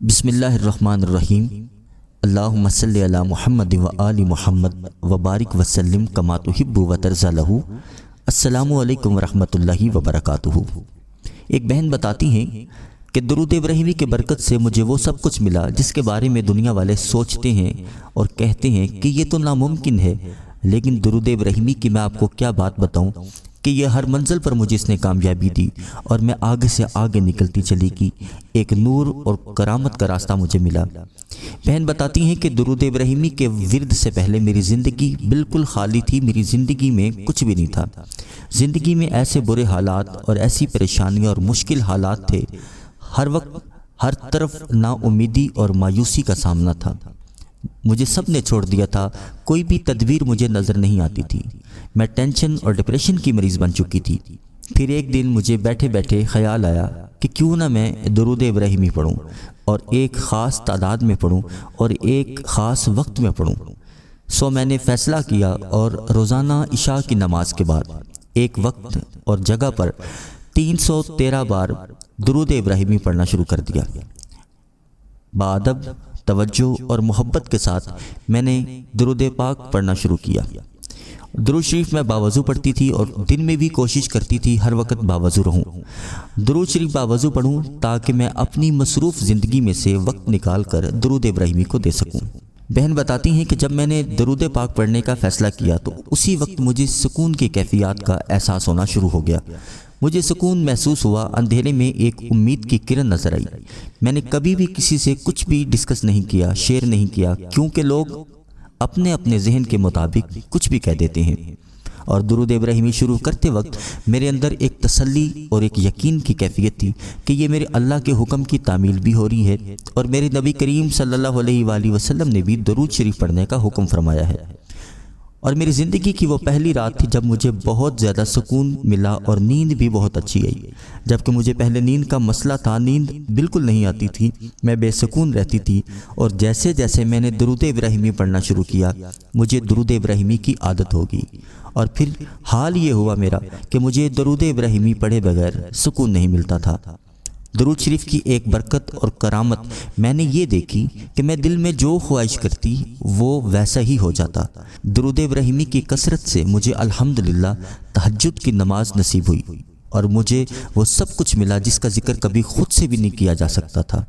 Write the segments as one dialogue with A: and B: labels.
A: بسم اللہ الرحمن الرحیم۔ اللہم صلی علی محمد و آل محمد و بارک وسلم کما تحب و ترضی لہ۔ السلام علیکم ورحمۃ اللہ وبرکاتہ۔ ایک بہن بتاتی ہیں کہ درود ابراہیمی کے برکت سے مجھے وہ سب کچھ ملا جس کے بارے میں دنیا والے سوچتے ہیں اور کہتے ہیں کہ یہ تو ناممکن ہے، لیکن درود ابراہیمی کی میں آپ کو کیا بات بتاؤں کہ یہ ہر منزل پر مجھے اس نے کامیابی دی اور میں آگے سے آگے نکلتی چلی گئی۔ ایک نور اور کرامت کا راستہ مجھے ملا۔ بہن بتاتی ہیں کہ درود ابراہیمی کے ورد سے پہلے میری زندگی بالکل خالی تھی، میری زندگی میں کچھ بھی نہیں تھا۔ زندگی میں ایسے برے حالات اور ایسی پریشانیاں اور مشکل حالات تھے، ہر وقت ہر طرف نا امیدی اور مایوسی کا سامنا تھا۔ مجھے سب نے چھوڑ دیا تھا، کوئی بھی تدبیر مجھے نظر نہیں آتی تھی۔ میں ٹینشن اور ڈپریشن کی مریض بن چکی تھی۔ پھر ایک دن مجھے بیٹھے بیٹھے خیال آیا کہ کیوں نہ میں درود ابراہیمی پڑھوں اور ایک خاص تعداد میں پڑھوں اور ایک خاص وقت میں پڑھوں۔ میں نے فیصلہ کیا اور روزانہ عشاء کی نماز کے بعد ایک وقت اور جگہ پر 313 بار درود ابراہیمی پڑھنا شروع کر دیا۔ بادب، توجہ اور محبت کے ساتھ میں نے درود پاک پڑھنا شروع کیا۔ درود شریف میں باوضو پڑھتی تھی اور دن میں بھی کوشش کرتی تھی ہر وقت باوضو رہوں۔ درود شریف باوضو پڑھوں تاکہ میں اپنی مصروف زندگی میں سے وقت نکال کر درود ابراہیمی کو دے سکوں۔ بہن بتاتی ہیں کہ جب میں نے درود پاک پڑھنے کا فیصلہ کیا تو اسی وقت مجھے سکون کی کیفیات کا احساس ہونا شروع ہو گیا۔ مجھے سکون محسوس ہوا، اندھیرے میں ایک امید کی کرن نظر آئی۔ میں نے کبھی بھی کسی سے کچھ بھی ڈسکس نہیں کیا، شیئر نہیں کیا، کیونکہ لوگ اپنے اپنے ذہن کے مطابق کچھ بھی کہہ دیتے ہیں۔ اور درود ابراہیمی شروع کرتے وقت میرے اندر ایک تسلی اور ایک یقین کی کیفیت تھی کہ یہ میرے اللہ کے حکم کی تعمیل بھی ہو رہی ہے اور میرے نبی کریم صلی اللہ علیہ وآلہ وسلم نے بھی درود شریف پڑھنے کا حکم فرمایا ہے۔ اور میری زندگی کی وہ پہلی رات تھی جب مجھے بہت زیادہ سکون ملا اور نیند بھی بہت اچھی آئی۔ جبکہ مجھے پہلے نیند کا مسئلہ تھا، نیند بالکل نہیں آتی تھی، میں بے سکون رہتی تھی۔ اور جیسے جیسے میں نے درود ابراہیمی پڑھنا شروع کیا مجھے درود ابراہیمی کی عادت ہو گئی، اور پھر حال یہ ہوا میرا کہ مجھے درود ابراہیمی پڑھے بغیر سکون نہیں ملتا تھا۔ درود شریف کی ایک برکت اور کرامت میں نے یہ دیکھی کہ میں دل میں جو خواہش کرتی وہ ویسا ہی ہو جاتا۔ درود ابراہیمی کی کثرت سے مجھے الحمدللہ تہجد کی نماز نصیب ہوئی اور مجھے وہ سب کچھ ملا جس کا ذکر کبھی خود سے بھی نہیں کیا جا سکتا تھا۔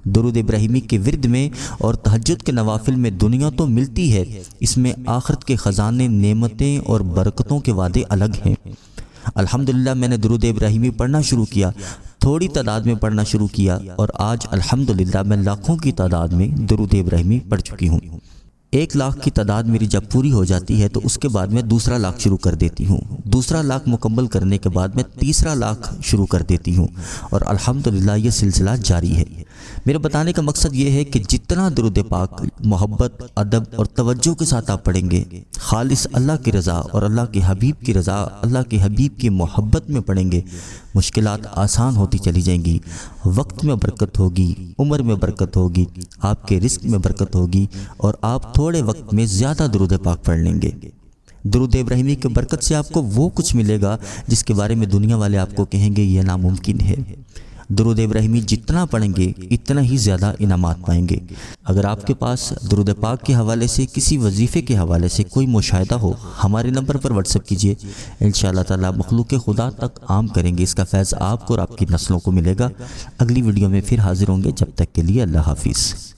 A: درود ابراہیمی کے ورد میں اور تہجد کے نوافل میں دنیا تو ملتی ہے، اس میں آخرت کے خزانے، نعمتیں اور برکتوں کے وعدے الگ ہیں۔ الحمدللہ میں نے درود ابراہیمی پڑھنا شروع کیا، تھوڑی تعداد میں پڑھنا شروع کیا، اور آج الحمدللہ میں لاکھوں کی تعداد میں درود ابراہیمی پڑھ چکی ہوں۔ 1 لاکھ کی تعداد میری جب پوری ہو جاتی ہے تو اس کے بعد میں دوسرا لاکھ شروع کر دیتی ہوں۔ دوسرا لاکھ مکمل کرنے کے بعد میں تیسرا لاکھ شروع کر دیتی ہوں، اور الحمدللہ یہ سلسلہ جاری ہے۔ میرے بتانے کا مقصد یہ ہے کہ جتنا درود پاک محبت، ادب اور توجہ کے ساتھ آپ پڑھیں گے، خالص اللہ کی رضا اور اللہ کے حبیب کی رضا، اللہ کے حبیب کی محبت میں پڑھیں گے، مشکلات آسان ہوتی چلی جائیں گی، وقت میں برکت ہوگی، عمر میں برکت ہوگی، آپ کے رزق میں برکت ہوگی، اور آپ تھوڑے وقت میں زیادہ درود پاک پڑھ لیں گے۔ درود ابراہیمی کی برکت سے آپ کو وہ کچھ ملے گا جس کے بارے میں دنیا والے آپ کو کہیں گے یہ ناممکن ہے۔ درود ابراہیمی جتنا پڑھیں گے اتنا ہی زیادہ انعامات پائیں گے۔ اگر آپ کے پاس درود پاک کے حوالے سے کسی وظیفے کے حوالے سے کوئی مشاہدہ ہو، ہمارے نمبر پر واٹس ایپ کیجیے، انشاءاللہ تعالی مخلوق خدا تک عام کریں گے۔ اس کا فیض آپ کو اور آپ کی نسلوں کو ملے گا۔ اگلی ویڈیو میں پھر حاضر ہوں گے، جب تک کے لیے اللہ حافظ۔